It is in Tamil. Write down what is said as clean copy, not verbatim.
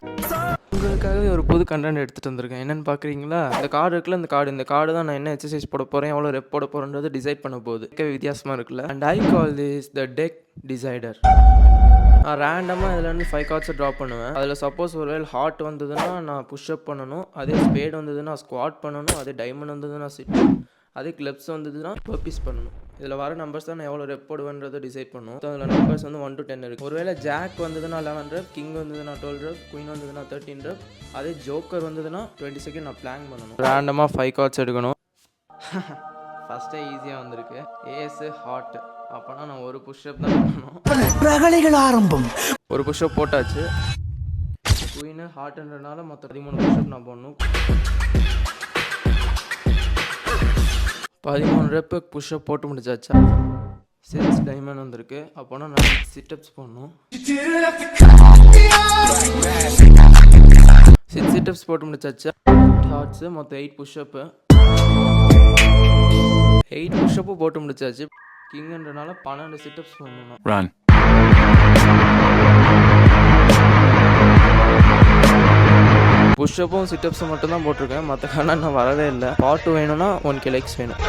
உங்களுக்காகவே ஒரு புது கண்டென்ட் எடுத்துகிட்டு வந்திருக்கேன். என்னென்னு பார்க்குறீங்களா? இந்த கார்டு இருக்குல்ல, இந்த கார்டு தான் நான் என்ன எக்ஸசைஸ் போட போகிறேன், எவ்வளோ ரெப் போட போகிறேன்றது டிசைட் பண்ண போகுது. கேட்கவே வித்தியாசமாக இருக்குல்ல. And I call this the tech decider. நான் ரேண்டமாக இதுலேருந்து 5 கார்ட்ஸை ட்ராப் பண்ணுவேன். அதில் சப்போஸ் ஒரு வேளை ஹார்ட் வந்ததுன்னா நான் புஷ்அப் பண்ணணும், அதே ஸ்பேட் வந்ததுன்னா ஸ்குவாட் பண்ணணும், அதே டைமண்ட் வந்ததுன்னா சிட், அதே கிளப்ஸ் வந்ததுன்னா பர்பீஸ் பண்ணணும். இதில் வர நம்பர்ஸ் தான் நான் எவ்வளோ ரெப் போடுவேன்றதை டிசைட் பண்ணும். அதில் நம்பர்ஸ் வந்து 1 to 10 இருக்குது. ஒருவேளை ஜாக் வந்ததுன்னா 11 ரெப், கிங் வந்ததுன்னா 12 ரெப், குயின் வந்ததுன்னா 13 ரெப், அதே ஜோக்கர் வந்ததுன்னா 20 செகண்ட் நான் பிளான் பண்ணணும். ரேண்டமாக 5 கார்ட்ஸ் எடுக்கணும். ஃபஸ்ட்டே ஈஸியாக வந்திருக்கு. Ace heart. அப்போனா நான் ஒரு புஷ்அப் தான் பண்ணணும். ஆரம்பம். ஒரு புஷ்அப் போட்டாச்சு. குயின் ஹார்ட்ன்றனால மொத்த 13 புஷ்அப் நான் பண்ணணும். 13 ரெப்பு புஷ்அப் போட்டு முடிச்சாச்சா? 6 டைமண்ட் வந்திருக்கு. அப்போனா நான் சிட்டப்ஸ் பண்ணணும். 6 சிட்டப்ஸ் போட்டு முடிச்சாச்சா? ஹார்ட்ஸு மொத்தம் 8 புஷ்அப்பு. 8 புஷ்அப்பு போட்டு முடிச்சாச்சு. கிங்ன்றனால 12 சிட்டப்ஸ் பண்ணணும். புஷ்அப்பும் சிட்டப்ஸும் மட்டும் தான் போட்டிருக்கேன். மற்ற கணக்கு நான் வரவே இல்லை. பாட்டு வேணும்னா 1K லைக்ஸ் வேணும்.